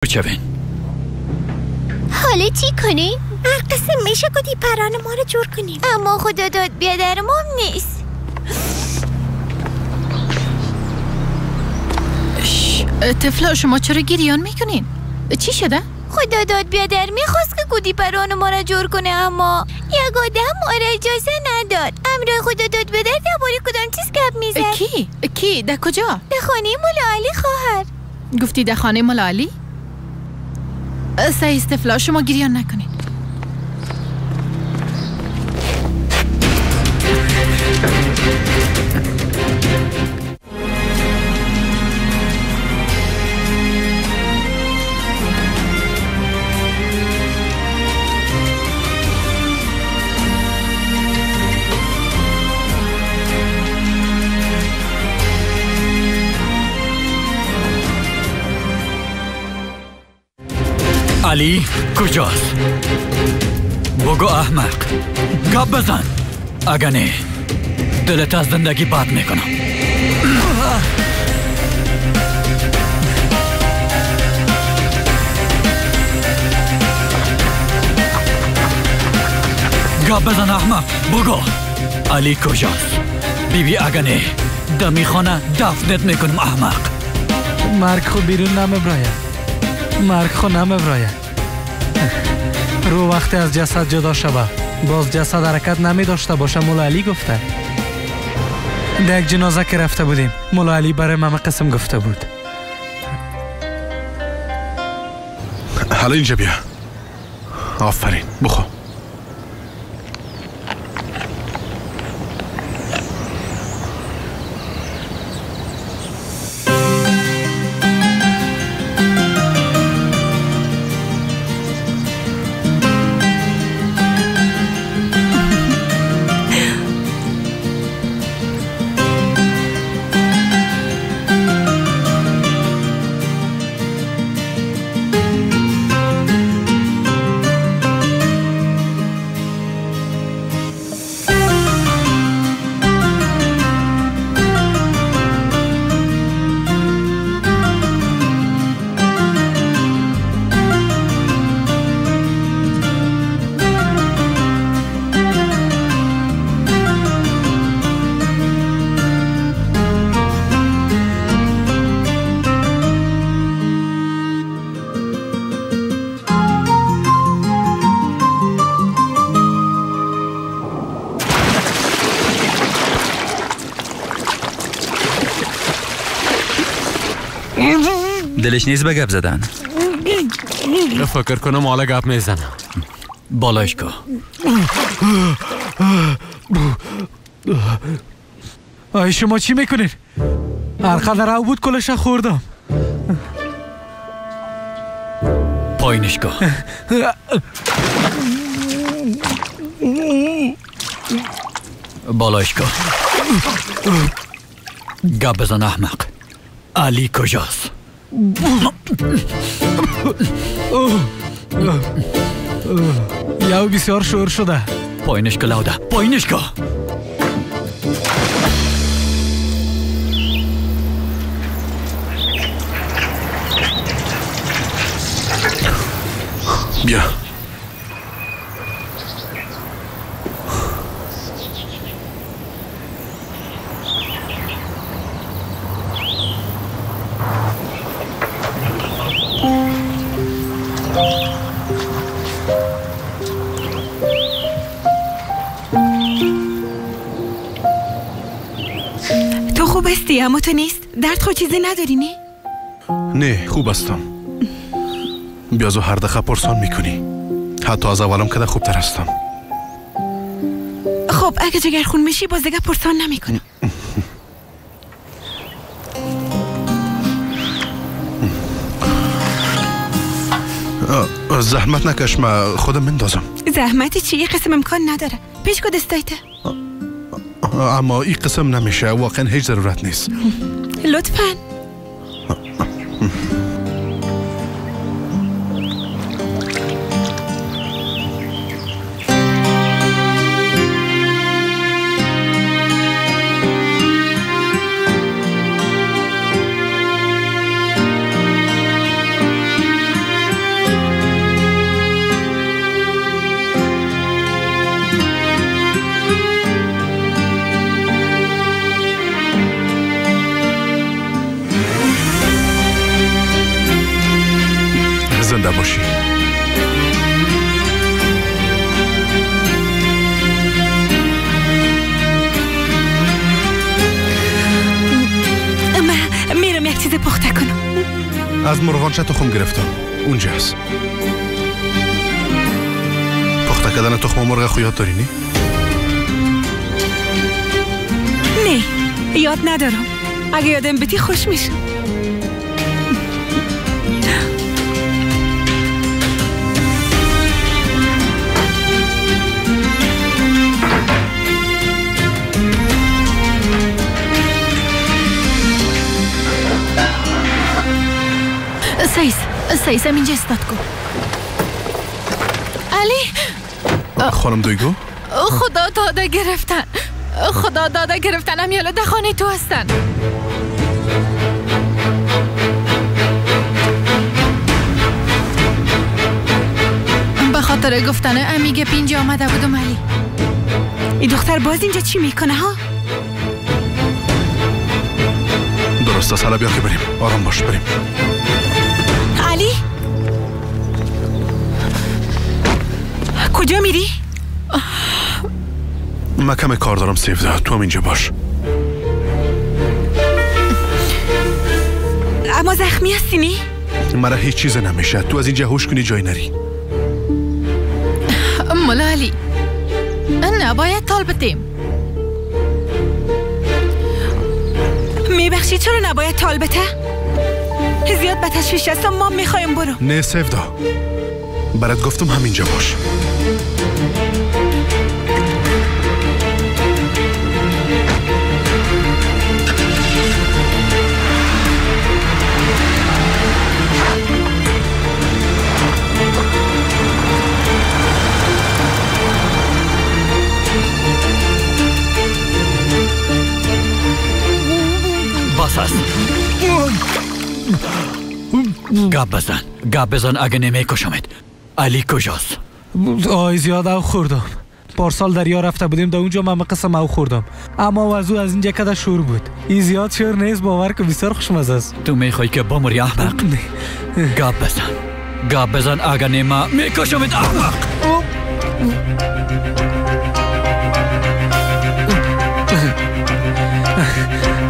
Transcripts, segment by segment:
بچوین. حالا چی کنیم؟ قسم میشه کدی پران ما رو جور کنیم، اما خدا داد بیادرمام نیست. طفلا شما چرا گریان میکنین؟ چی شده؟ خدا داد بیادر میخواست که کدی پران ما رو جور کنه، اما یک آدم ما را اجازه نداد. امرای خدا داد بیادر درباره کدام چیز گپ میزد؟ کی؟ در کجا؟ در خانه مولا علی خواهر. گفتی در خانه مولا علی؟ صحیح طفلا شما گریان نکنین. علی کجاست؟ بگو احمق، گپ بزن. اگه نه دلت از زندگی بد میکنم. گپ بزن احمق، بگو علی کجاست؟ بیبی اگه نه دمی خانه دفنت میکنم احمق. مرگ خو بیرون نمیبراید، مرگ خو نمیبراید. رو وقتی از جسد جدا شوه باز جسد حرکت نمی داشته باشه. مولا علی گفته. در یک جنازه که رفته بودیم مولا علی برای ماما قسم گفته بود. حالا اینجا بیا. آفرین، بخور. دلش نیست به گپ زدن. فکر کنم حالا گپ میزنم. بالایش که آی شما چی میکنین؟ هرقدر او بود کلش خوردم. پایینش که بالایش که گپ بزن احمق. علی کجاست؟ یاو بسیار شور شده. پایینش که لوده، پایینش که. بیا. تو خوب هستی اما تو نیست؟ درد خود چیزی نداری نه؟ نه خوب هستم. بیا زو هر دقیقه پرسان میکنی. حتی از اولم که خوبتر هستم. خب اگه جگرخون میشی باز دیگه پرسان نمیکنم. زحمت نکش، ما خودم مندازم. زحمتی چی؟ یه قسم امکان نداره. پیش کد استایته. اما این قسم نمیشه، واقعا هیچ ضرورت نیست. لطفاً. زنده باشی. میرم یک چیز پخته کنم. از مرغانچه تخم گرفتم. اونجاست. پخته کردن تخم مرغ خویات داری نی؟ نه یاد ندارم. اگه یادم بدی خوش میشم. سیس اینجا استاد کن. علی خانم دویگو؟ خدا داده گرفتن امیالا در خانه تو هستن. به خاطر گفتن امیگه پینجا آمده بودم. علی این دختر باز اینجا چی میکنه ها؟ درست است. حالا بیا که بریم. آرام باش بریم. علی کجا میری؟ من کم کار دارم سیفده. تو هم اینجا باش. اما زخمی هستی نی؟ مرا هیچ چیز نمیشه. تو از اینجا هوش کنی جای نری. مولا علی نباید تال بتیم. میبخشی چرا نباید تال بته؟ زیاد به تشویش هستم. ما میخوایم برو. نه سیفدا برات گفتم همینجا باش. باس است. گپ بزن اگه نمیکشمت. علی کجاست؟ آی زیاد او خوردم. پارسال دریا رفته بودیم. در اونجا من قسم او خوردم. اما وضو از اینجا کده شور بود. این زیاد شور نیست. باور که بسیار خوشمزه است. تو میخوای که بمری احمق؟ گپ بزن اگه نما میکشمت احمق.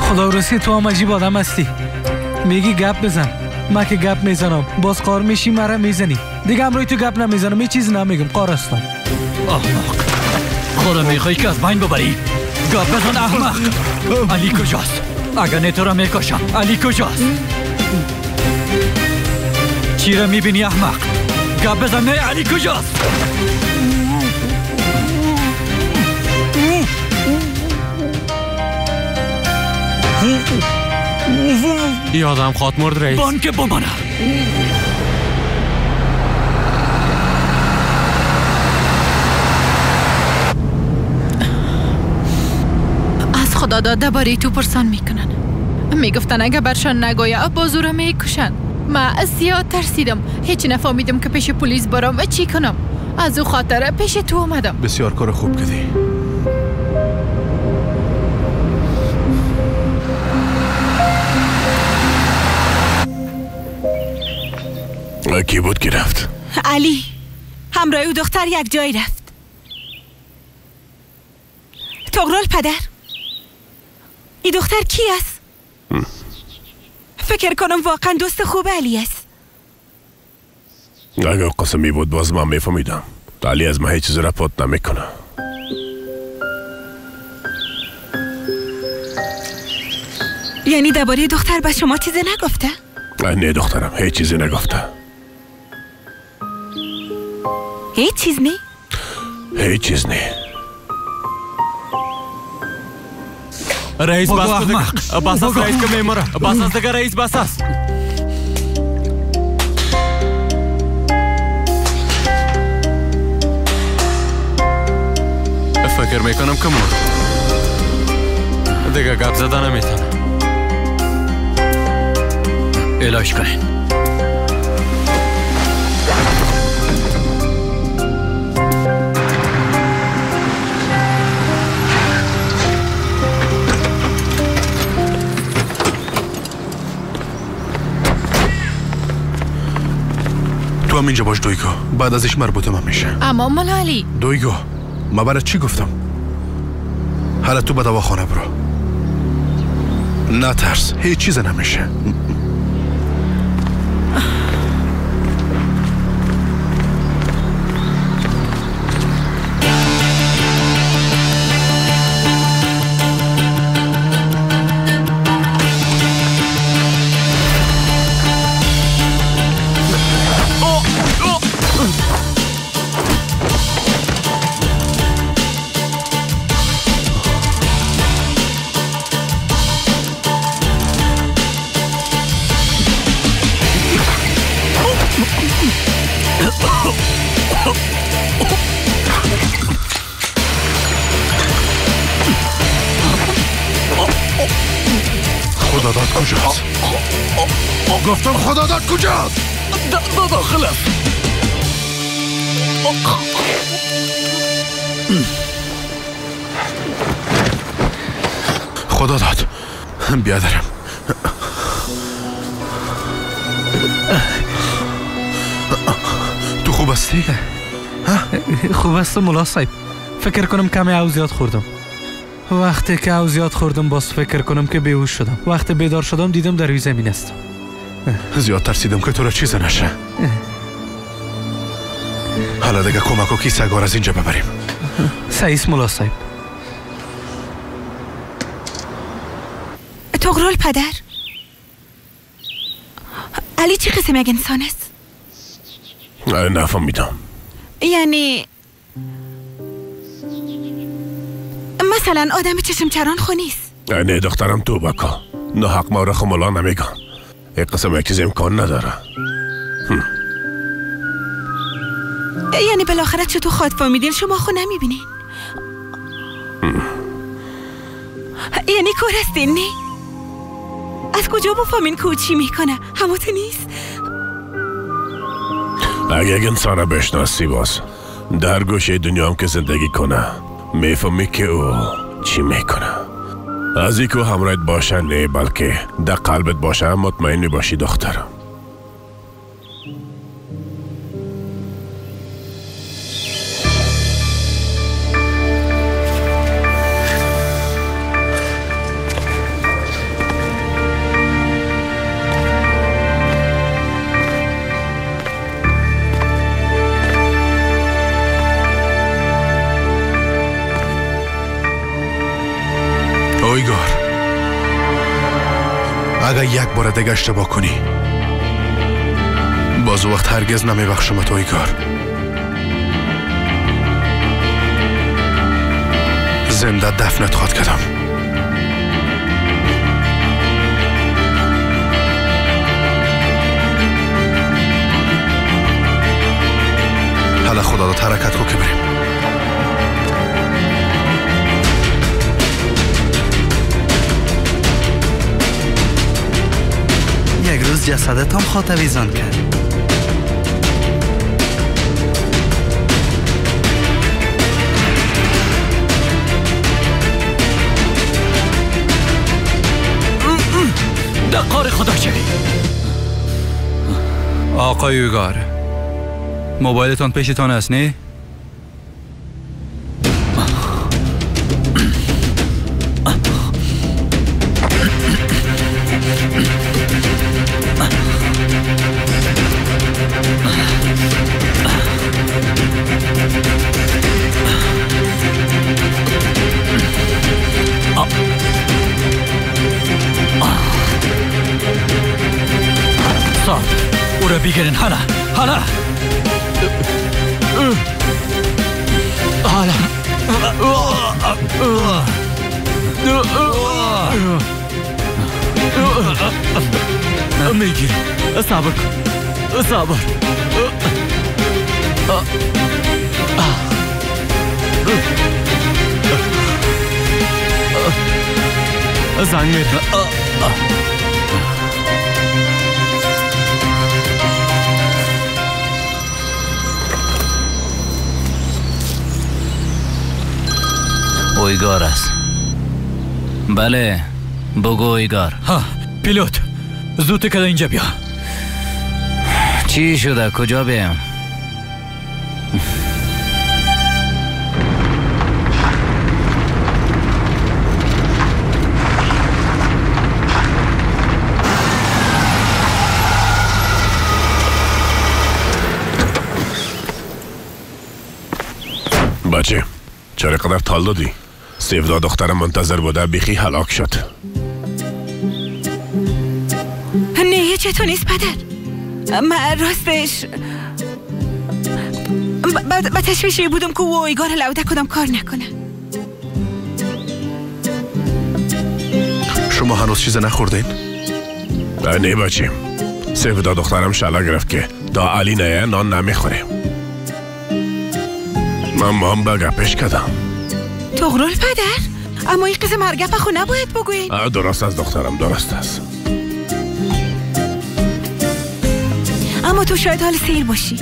خدا رسی تو هم عجیب آدم هستی. میگی گپ بزن. من که گپ میزنم باز قار میشی مرا میزنی. دیگه امروی تو گپ نمیزنم. هیچ چیز نمیگم. قار هستم. احمق خدا میخوای که از بین ببری. گپ بزن احمق. علی کجاست؟ اگه نه تو را میکشم. علی کجاست؟ چی را میبینی احمق؟ گپ بزن. نه علی کجاست؟ ای آدم خواهد مرد رئیس. بان که بمانه. از خدا داده باری تو پرسان میکنن. میگفتن اگه برشان نگویا بازو را میکشن. من زیاد ترسیدم. هیچ نفهمیدم که پیش پلیس برام و چی کنم. از او خاطر پیش تو اومدم. بسیار کار خوب کردی. کی بود که رفت؟ علی همراه او دختر یک جای رفت. تغرل پدر این دختر کی است؟ فکر کنم واقعا دوست خوب علی است. اگر قسمی بود باز من میفهمیدم. علی از من هیچ چیز را پات نمیکنه. یعنی درباره دختر به شما چیزی نگفته؟ نه دخترم هیچ چیزی نگفته. هیچ چیز نه؟ هیچ چیز نه. رئیس بس است رئیس که میمره. بس است دیگه رئیس بس است. فکر میکنم که مرد. دیگه گپ زدن نمیتونه. علاج کنین. تو هم اینجا باش دویگو. بعد ازش مربوط من میشه. اما مولا علی دویگو ما برات چی گفتم؟ حالا تو به دواخانه برو. نترس هیچ چیز نمیشه. خداداد کجاست؟ گفتم خداداد کجاست؟ داخلم. خداداد بیادرم. تو خوب هستی؟ خوب هستم مولا صاحب. فکر کنم کمی او زیاد خوردم. وقتی که او زیاد خوردم باز فکر کنم که بیهوش شدم. وقتی بیدار شدم دیدم در روی زمین هستم. زیاد ترسیدم که تو را چیز نشه. حالا دیگه کمک و کی سگار از اینجا ببریم. سعیس مولا صاحب. تغرل پدر علی چه قسم یک انسان است؟ نفهمیدم. یعنی مثلا آدم چشم چران خو نیست؟ نه دخترم تو بکا. نه حق ما را خمولا نمیگن. یک قسم یک چیز امکان نداره. یعنی بالاخره چطور خود فهمیدین شما خو نمیبینین؟ یعنی کور هستین نی؟ از کجا بفهمین که چی میکنه؟ هموته نیست؟ اگه یک انسان بشناسی باز در گوشه دنیا هم که زندگی کنه میفهمی که او چی میکنه. از این که همراهت باشه نه بلکه در قلبت باشه مطمئن میباشی دخترم. اویگار اگر یک بار دیگه اشتباه کنی باز وقت هرگز نمیبخشمت اویگار. زنده دفنت خواد کردم. حالا خدا داد حرکت کو که بریم. یک روز جسدت هم خاطویزان کرد. دقار خدا شدی. آقای اویگار موبایلتان پیشتان است نه؟ او را بگیرین حالا حالا میگیرم. صبر کن صبر. زنگ میدم. اویگار است. بله بگو اویگار. ها پیلوت زود که اینجا بیا. چی شده؟ کجا بیم؟ بچه چرا قدر تال دادی؟ سیفدا دخترم منتظر بوده بیخی هلاک شد. نه چطور نیست پدر؟ من راستش با تشویشی بودم که او ایگار لوده کدام کار نکنه. شما هنوز چیز نخوردین؟ نه بچه سیفدا دخترم شلا گرفت که دا علی نه نان نمیخوریم. من مام با گپش کدم. تغرل پدر؟ اما این قسم هر گپ خو نباید بگوین. درست است دخترم، درست است. اما تو شاید حال سیر باشی.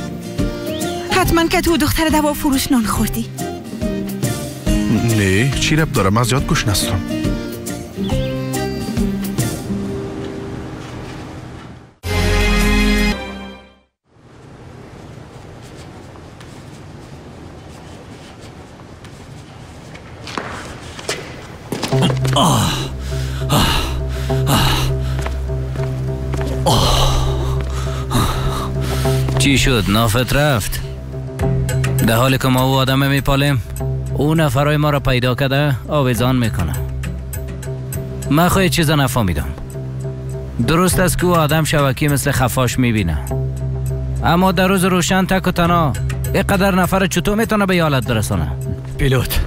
حتما که تو دختر دوا فروش نان خوردی. نه چی رب دارم، از زیاد گوش نستم. چی شد؟ نافت رفت؟ در حالی که ما او آدم میپالیم او نفرای ما را پیدا کرده آویزان میکنه. من خواهی چیزا نفهمیدم. درست است که او آدم شبکی مثل خفاش میبینه، اما در روز روشن تک و تنها اینقدر نفر چطور میتونه به حالت برسونه؟ پیلوت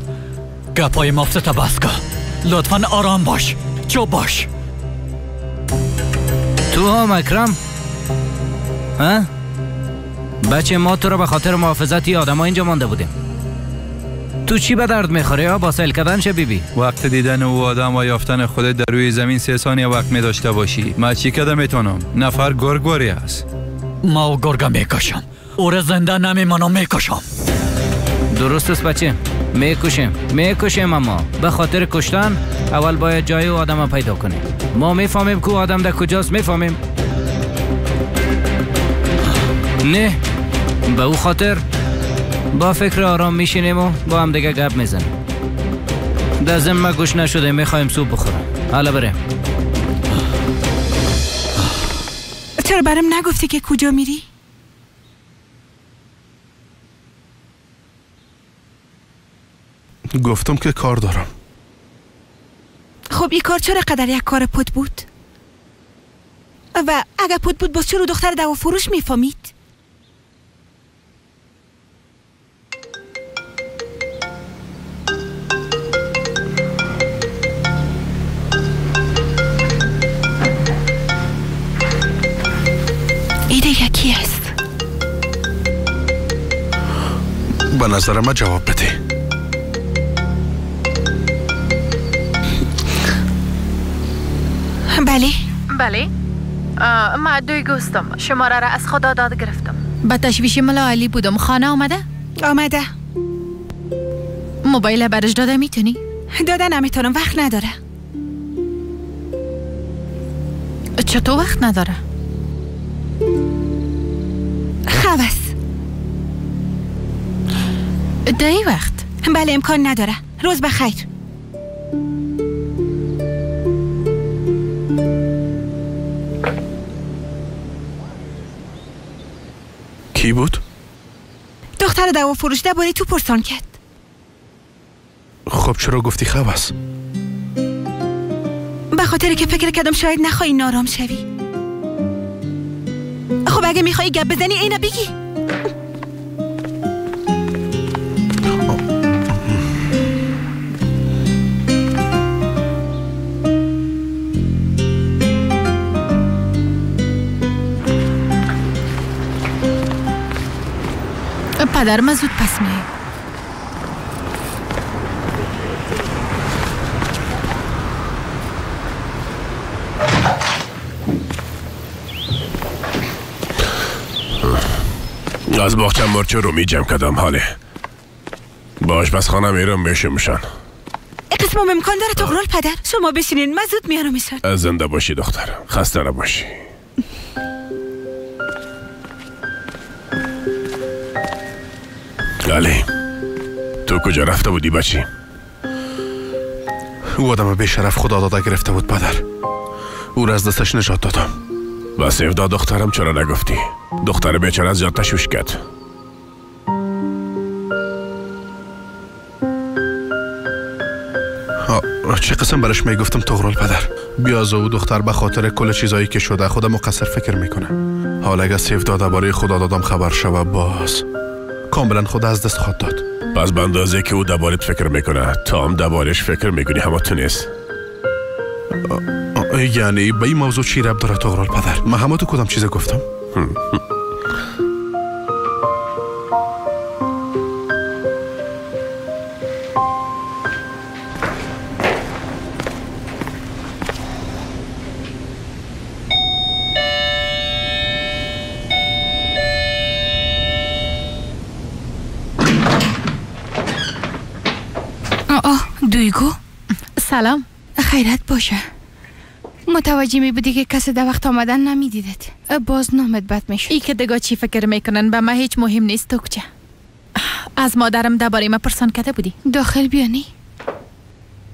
گپای مفت بس کن. لطفاً آرام باش، چوب باش. تو هم اکرم؟ ها؟ بچه ما تو رو به خاطر محافظت ی آدم ها اینجا مانده بودیم. تو چی به درد میخوری یا با سیل کردن چه بیبی؟ وقت دیدن او آدم و یافتن خودت در روی زمین 3 ثانیه وقت می داشته باشی. من چی کده میتونم؟ نفر گرگوری است. ما او گرگا میکشم، او را زنده نمیمانم، میکشم. درست است بچه، میکشیم اما به خاطر کشتن اول باید جای او آدم پیدا کنیم. ما میفهمیم که او آدم در کجاست، میفهمیم. نه به او خاطر با فکر آرام میشینیم و با هم دیگه گپ میزنیم. در ذمه گوش نشده میخوایم سوپ بخورم. حالا بریم. چرا برام نگفتی که کجا میری؟ گفتم که کار دارم. خب این کار چرا قدر یک کار پد بود؟ و اگر پد بود باز چرا دختر دوا فروش میفهمید؟ ایده یکی است. به نظر من جواب بده. بله من دوی گوستم. شماره را از خدا داد گرفتم. با تشویش ملا علی بودم. خانه آمده؟ موبایل برش داده میتونی؟ داده نمیتونم، وقت نداره. چطور وقت نداره؟ خوست دایی وقت؟ بله امکان نداره. روز بخیر. کی بود؟ دختر دوا فروش درباره تو پرسان کرد. خب چرا گفتی خوست؟ به خاطر که فکر کردم شاید نخواهی نارام شوی. خب اگه میخوایی گپ بزنی اینو بگی. پدر من زود پس میه. از باغچه مرچه رو میجم کدم حاله. باش بس خانه میرم بشمشن. قسمم امکان داره تغرل پدر. شما بشینین من زود میارمشان. زنده باشی دختر، خسته نباشی. علی تو کجا رفته بودی بچی؟ او آدم بیشرف خدا داده گرفته بود پدر. او را از دستش نجات دادم. و سیفدا دخترم چرا نگفتی؟ دختر بیچاره از جاد تشویش کرد. چه قسم برش میگفتم تغرل پدر. بیازو او دختر به خاطر کل چیزایی که شده خود مقصر فکر میکنه. حالا اگه سیفدا درباره خدا دادم خبر شوه باز کاملا خود از دست خود داد. پس به اندازه که او دربارت فکر میکنه تا هم دربارش فکر میکنی همه تو نیست. یعنی به این موضوع چی ربط داره تغرل پدر؟ من همه تو کدام چیز گفتم؟ دویگو سلام. خیرت باشه. متوجه می بودی که کسی در وقت آمدن نمی دیدت. باز نامت بد می شد. ای که دگاه چی فکر میکنن به من هیچ مهم نیست. تو کجا؟ از مادرم درباره ما پرسان کرده بودی؟ داخل بیانی؟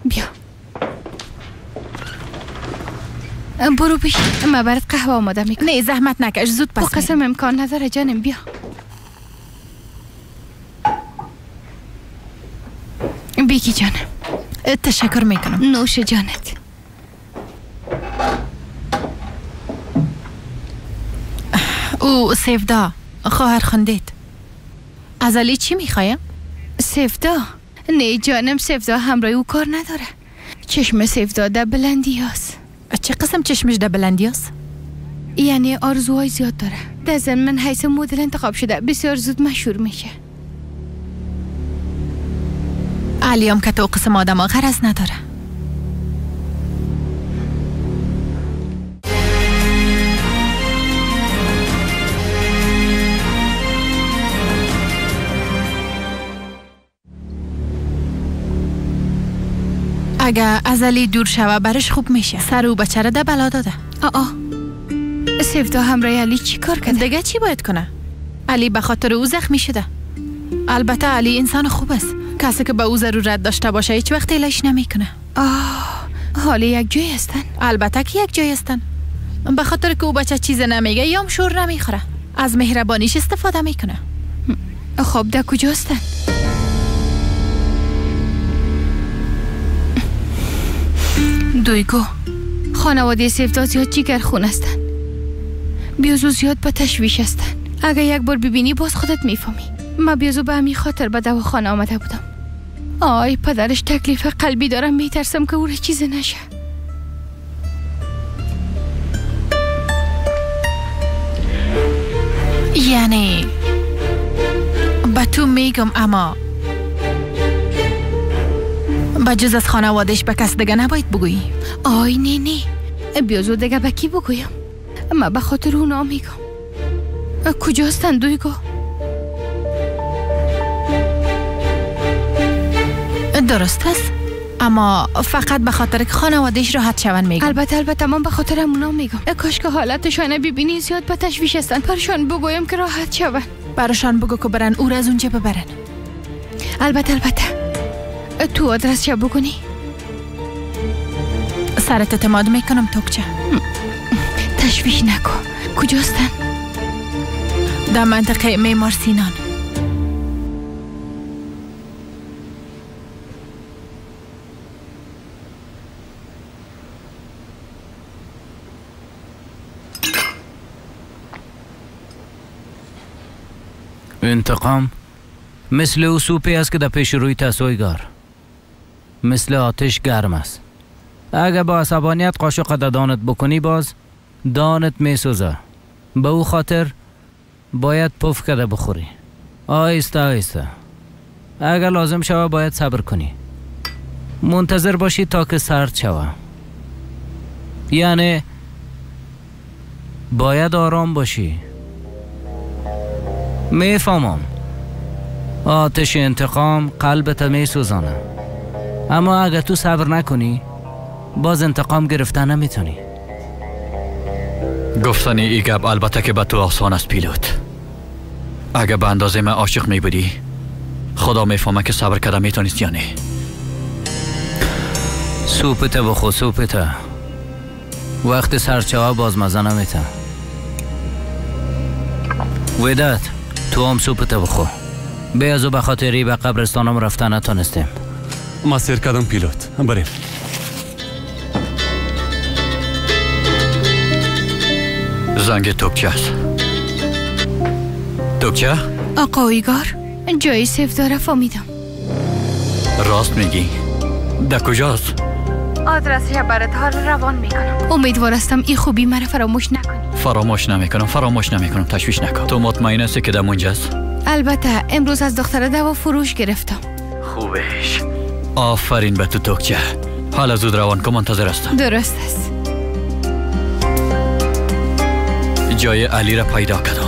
بیا برو پیش. من برات قهوه آماده میکنم. نه زحمت نکش زود پس. قسم امکان نداره جانم. بیا بیکی جانم. تشکر میکنم. نوش جانت. او سیفدا خواهر خندید. از علی چی میخوایم؟ سیفدا؟ نه جانم سیفدا همراه او کار نداره. چشم سیفدا در بلندی هست. چه قسم چشمش در بلندی هست؟ یعنی آرزوهای زیاد داره. در ضمن من حیث مدل انتخاب شده بسیار زود مشهور میشه. علی هم که تو قسم آدم ها غرض نداره. اگه از علی دور شوه برش خوب میشه. سر او بچره ده بلا داده. سیفدا همراه علی چی کار کرده؟ دیگه چی باید کنه؟ علی به خاطر او زخمی شده. البته علی انسان خوب است. کسی که به او ضرورت داشته باشه هیچ وقت ایلش نمیکنه. حالا یک جای هستن؟ البته که یک جای هستن. به خاطر که او بچه چیز نمیگه یا هم شور نمیخوره. از مهربانیش استفاده میکنه. خب در کجا هستن؟ دویگو خانواده سیفدا زیاد جیگرخون هستن. بیازو زیاد به تشویش هستن. اگه یک بار ببینی باز خودت میفهمی. من بیازو به همین خاطر به دواخانه آمده بودم. آی پدرش تکلیف قلبی دارم. میترسم که او را چیز نشه. یعنی به تو میگم اما بجز از خانوادش به کس دیگه نباید بگویی. آی نه بیازو دیگه به کی بگویم؟ من به خاطر اونا میگم. کجا هستن دویگو؟ درست است اما فقط به خاطر که خانوادهش راحت شون میگم. البته من به خاطر اونا میگم. کاش که حالتشان ببینی زیاد به تشویش هستن. برشان بگویم که راحت شون. برشان بگو که برن او را از اونجا ببرن. البته تو آدرس چه بگونی؟ سرت اعتماد میکنم توکچه. تشویش نکن. کجا هستن؟ در منطقه معمار سینان. انتقام مثل او سوپی است که در پیش روی تسویگار مثل آتش گرم است. اگر با عصبانیت قاشق در دانت بکنی باز دانت می سوزه. به او خاطر باید پف کرده بخوری. آهسته اگر لازم شوه باید صبر کنی. منتظر باشی تا که سرد شوه. یعنی باید آرام باشی. میفهمم آتش انتقام قلبت می سوزانه. اما اگر تو صبر نکنی باز انتقام گرفتن نمیتونی. گفتنی ای گپ البته که به تو آسان است پیلوت. اگر به اندازه من عاشق می بودی خدا میفهمه که صبر کردم میتونست یا نه. سوپته بخو سوپته. وقت سرچه ها باز مزه نمیته. وداد تو هم سوپته بخو. بیازو به خاطری به قبرستانم رفتن نتونستیم. ما سیر کردم پیلوت. بریم. زنگ توکچه است. توکچه؟ آقا ایگار جای سفدار فهمیدم. راست میگی؟ در کجاست؟ آدرسش برات حال روان میکنم. امیدوار هستم این خوبی مرا فراموش نکنی. فراموش نمیکنم تشویش نکن. تو مطمئن هستی که در اونجاست؟ البته امروز از دختر دوا فروش گرفتم. خوبش. آفرین به تو توکچه. حالا زود روان کن منتظر هستم. درست است. جای علی را پیدا کردم.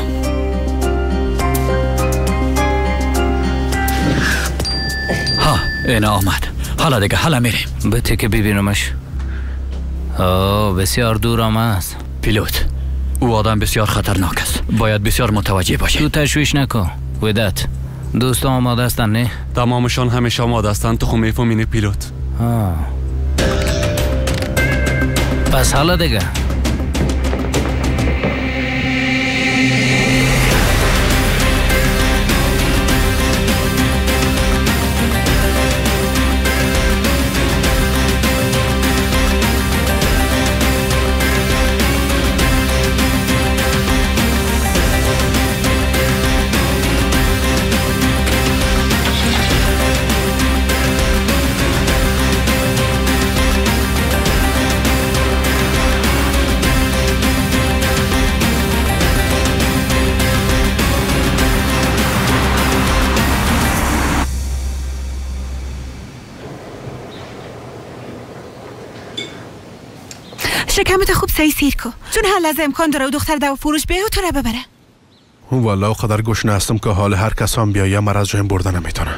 ها اینا آمد. حالا دیگه حالا میریم. بته که ببینمش. بسیار دور آمد. پیلوت او آدم بسیار خطرناک است. باید بسیار متوجه باشی. تو تشویش نکن. ودت دوست آماده هستن نه؟ تمامشان همیشه آماده هستن. تو خود میفهمی پیلوت. پس حالا دیگه شکمت خوب سیر کو چون هر لحظه امکان داره و دختر دوا فروش بیه و تو را ببره. والله او قدر گشنه هستم که حال هر کسان بیایه مرا از جایم برده نمیتونه.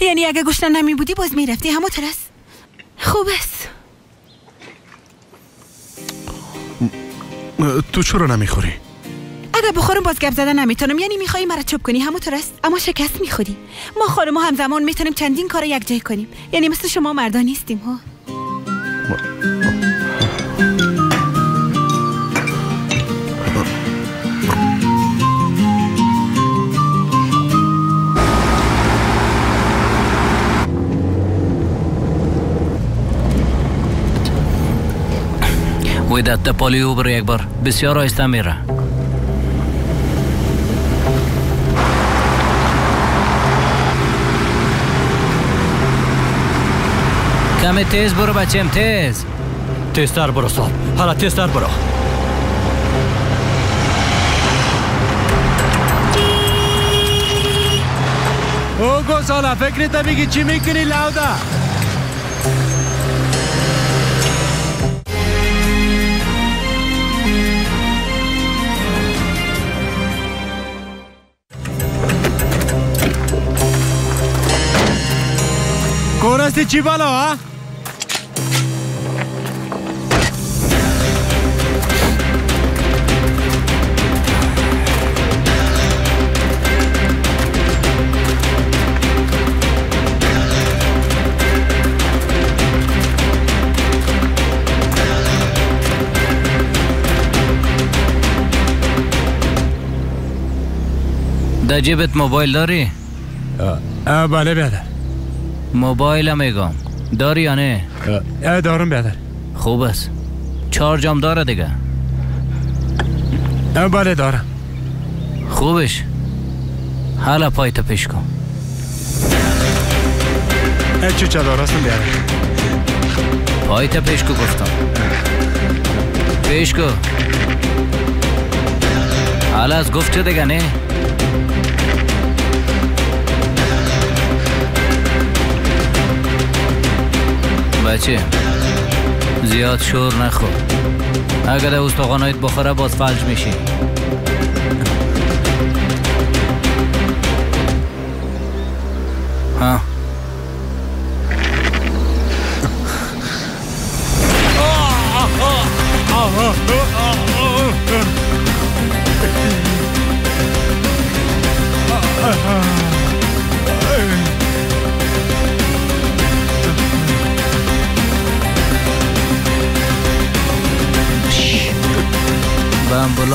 یعنی اگه گشنه نمی بودی باز میرفتی همو ترس. خوب است. تو چرا نمیخوری؟ اگه بخورم باز گپ زدن نمیتونم. یعنی میخوایی مرا چوب کنی همو ترس. اما شکست میخوری. ما خانم‌ها همزمان میتونیم چندین کار یک جای کنیم. یعنی مثل شما مردا نیستیم ها. ودت پالیو برو یک بار. بسیار آهسته میره. کمی تیز برو بچم تیز. تیزتر برو صاحب. حالا تیزتر برو. او گوسالا فکرت میگی چی میکنی لاودا؟ کورستی چی بالا ها؟ در جیبت موبایل داری؟ بله بیادر. موبایل میگم داری یا نه؟ دارم بیادر. خوب است. چارج هم داره دیگه؟ بله دارم. خوبش. حالا پایت پیش کن. چه دار هستم بیادر. پایت پیش کن گفتم. پیش کن. حالا از گفت چه دیگه نه؟ بچه زیاد شور نخور. اگر در استخوانایت بخوره باز فلج میشی. ها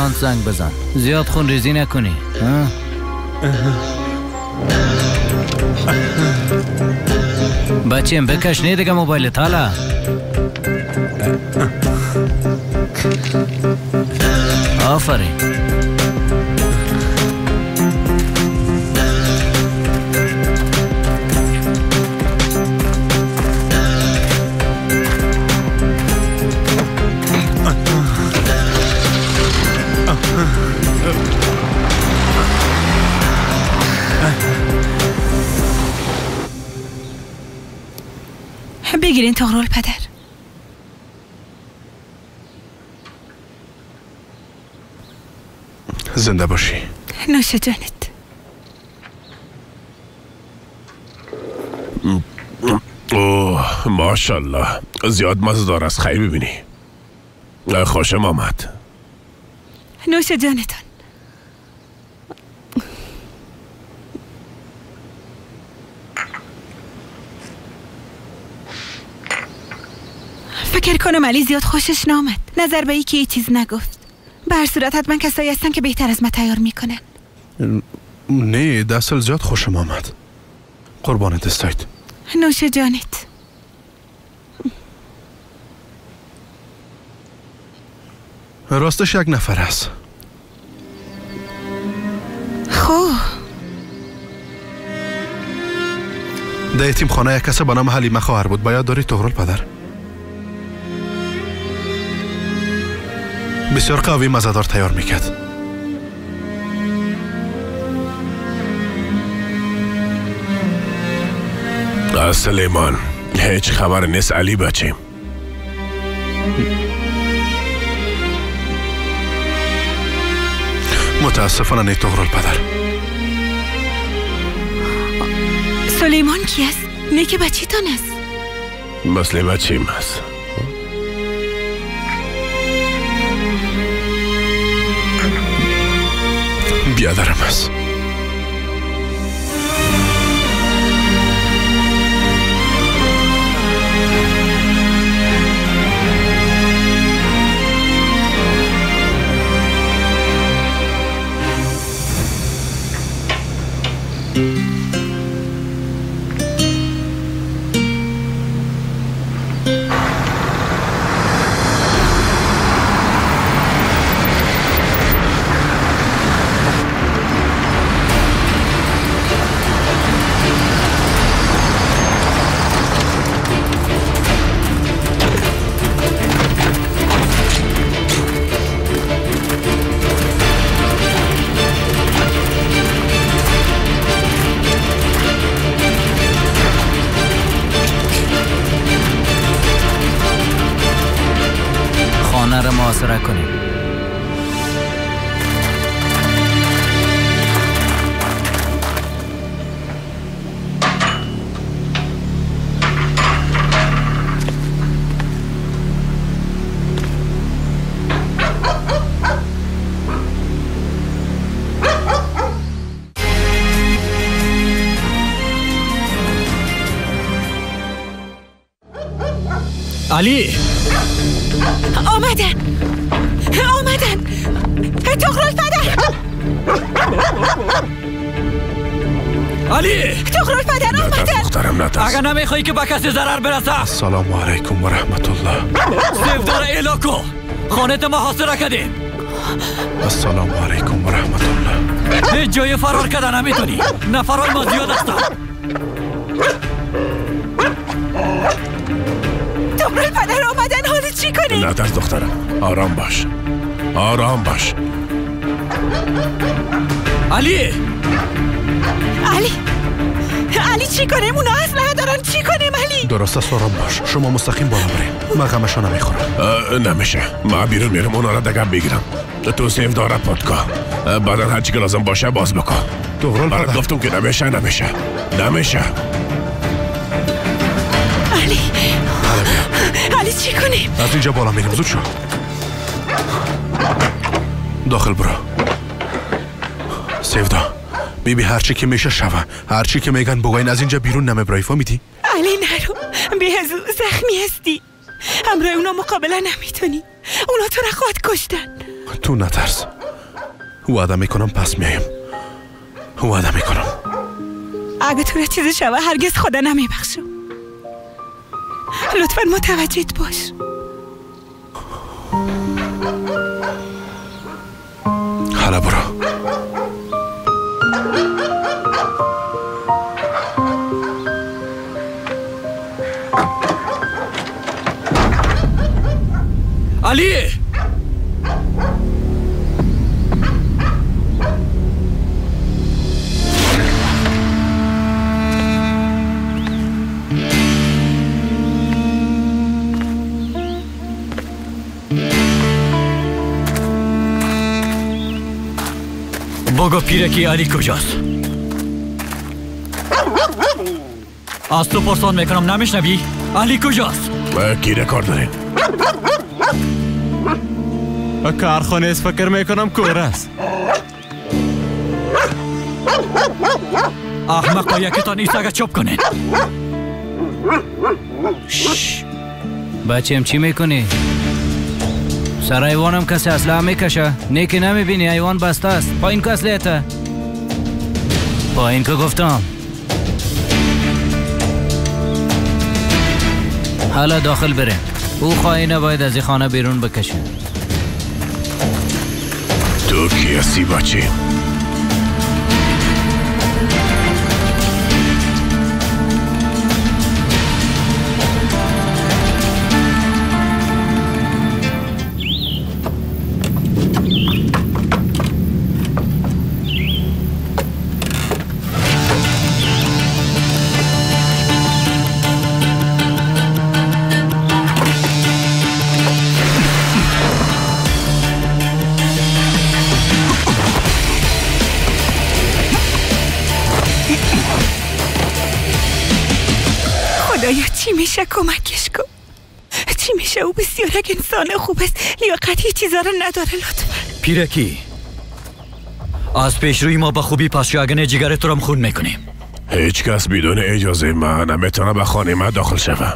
آمبولانس زنگ بزن. زیاد خون ریزی نکنی. بچیم بکش نی دیگه موبایلت حالا. آفرین. بگیرین تغرل پدر. زنده باشی. نوش جانت. اوه ماشالله زیاد مزه‌دار است. خیلی ببینی. خوشم آمد. نوش جانتان. فکر کنم علی زیاد خوشش نامد. نظر به ای که یه چیز نگفت. به هر صورت حتما کسایی هستن که بهتر از ما تیار میکنن. نه دستل زیاد خوشم آمد. قربانت استاید. نوش جانت. راستش یک نفر است. خوب در یتیم خانه یک کسی به نام حلیمه خواهر بود. باید داری تغرل پدر. بسیار قوی مزه‌دار تیار میکرد. سلیمان هیچ خبر نیست علی بچیم. متاسفانه نه تغرل پدر. سلیمان کی است؟ نه که بچی تان است. مثل بچیم است. بیادرم است. محاصره کنیم. علی آمدن تغرل پدر. علی تغرل پدر آمدن. دخترم نترس. اگر نمیخوایی که به کسی ضرر برسه. السلام علیکم و رحمت الله. سیفدار ایلاکو خانه محاصره کردیم. السلام علیکم و رحمت الله. هیچ جای فرار کردن نمیتونی. نفرهای ما زیاد هستن. تغرل پدر آمدن. حالا چی کنی؟ نترس دخترم. آرام باش. علی چی کنیم؟ اونا اسلحه دارن. چی کنیم علی؟ درست است آرام باش. شما مستقیم بالا بریم. من غمشو نمیخورم. نمیشه. من بیرون میرم اونا را دگم بگیرم. تو سیف دارد پادکا. بعدا هرچی که لازم باشه باز بکن. تغرل پدر گفتم که نمیشه. علی چی کنیم؟ از اینجا بالا میریم. زود شو. داخل برو. سیفدا بیبی هرچی که میشه شوه. هرچی که میگن بگوین از اینجا بیرون نمیبرای. فهمیدی؟ علی نرو. بیهزو زخمی هستی. همراه اونا مقابله نمیتونی. اونا تو را خود کشتن. تو نترس. وعده میکنم پس میایم. وعده میکنم. اگه تو را چیزی شوه هرگز خدا نمیبخشم. لطفاً متوجهت باش. حالا برو. علی! بگو پیرکی علی کجاست؟ از تو پرسان میکنم نمیشنوی؟ علی کجاست؟ گیره کار داریم. کارخانه است فکر میکنم کور است. احمقا یکیتان ایساگه چوب کنین. بچه‌م چی میکنی؟ سر ایوانم کسی اسلحه میکشه. نیکی نمیبینی ایوان بسته است. پایین که اسلحته. پایین که گفتم. حالا داخل بریم. او خائنه باید از این خانه بیرون بکشه. تو کی هستی بچه؟ چی میشه کمکش کن؟ چی میشه؟ او بسیار یک انسان خوب است. لیاقتی چیزا رو نداره. لطفا پیرکی از پیش روی ما به خوبی پس شاگن جگر تو رو خون میکنیم. هیچ کس بدون اجازه من نمیتونه به خانه من داخل شوه.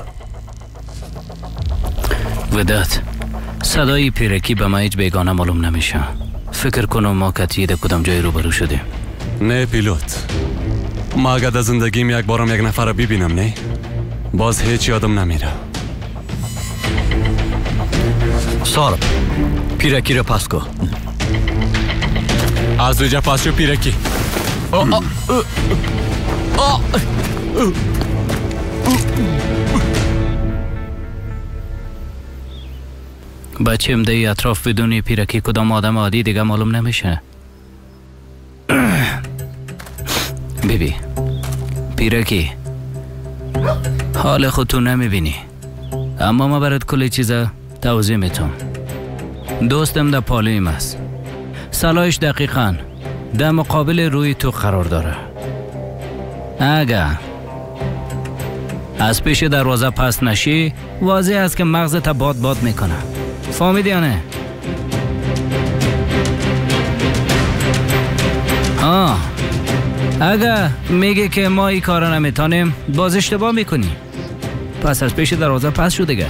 وداد صدای پیرکی به ما هیچ بیگانه معلوم نمیشه. فکر کنم ما کتیده کدام جای روبرو شدیم. نه پیلوت، ما اگر در زندگیم یک بارم یک نفر ببینم نه باز هیچ یادم نمیره. سارب پیرکی رو پس کن. از دوجه پس شو پیرکی. بچه‌م در اطراف بدونی پیرکی کدام آدم عادی دیگه معلوم نمیشه. بیبی پیرکی حال خودتو نمیبینی، اما ما برات کلی چیزا توضیح میتونم. دوستم در پالویم است. صلاحش دقیقاً در مقابل روی تو قرار داره. اگه از پیش دروازه پس نشی واضح است که مغزت باد میکنه. فهمیدی یا نه؟ اگه میگه که ما این کارا نمیتونیم باز اشتباه میکنی. پس از پیش دروازه پس شو دیگه.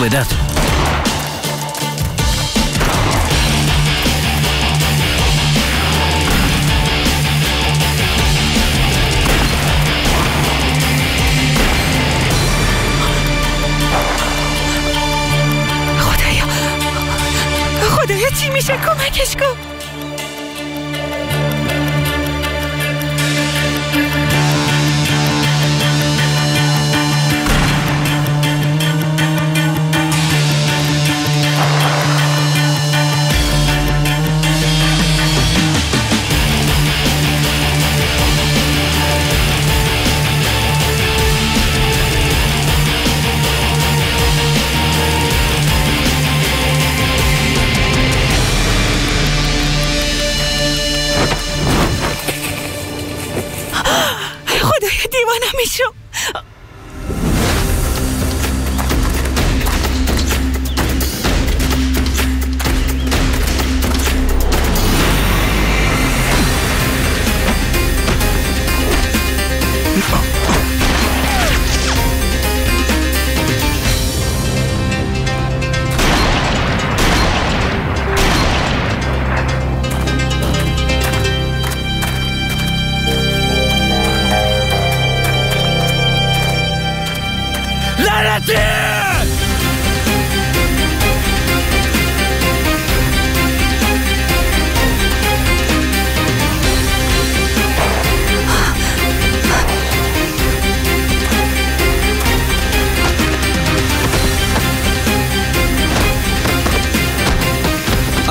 وداد خدایا چی میشه؟ کمکش کن.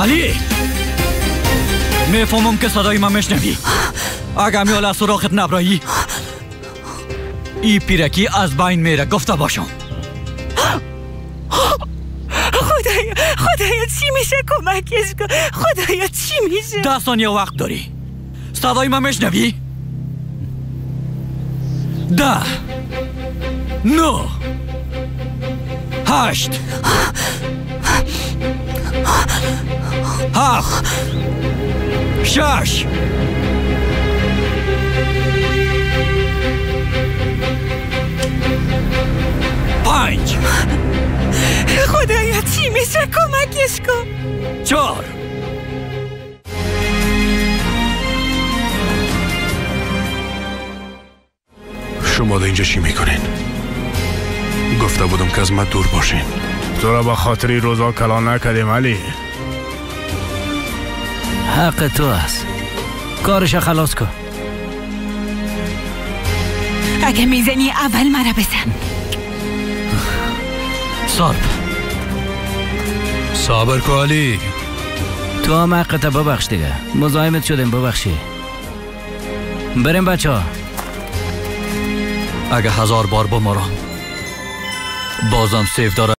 علی میفهمم که صدای من میشنوی. اگه میال از سراغت نبرایی ای پیرکی از بین میره. گفته باشم. خدایا چی میشه؟ کمکش کن. خدایا چی میشه؟ 10 ثانیه وقت داری. صدای من میشنوی؟ 10 9 8 7 6 5 خدایا چی میشه؟ کمکش کن. 4 شما در اینجا چی میکنین؟ گفته بودم که از من دور باشین. تو را با خاطری روزا کلان نکردیم علی. حق تو است. کارش خلاص کن. اگه میزنی اول مرا بزن. صبر کن علی. تو هم حقت ببخش دیگه. مزاحمت شدیم، ببخشی. بریم بچه ها. اگه 1000 بار بمارم بازم سیف داره.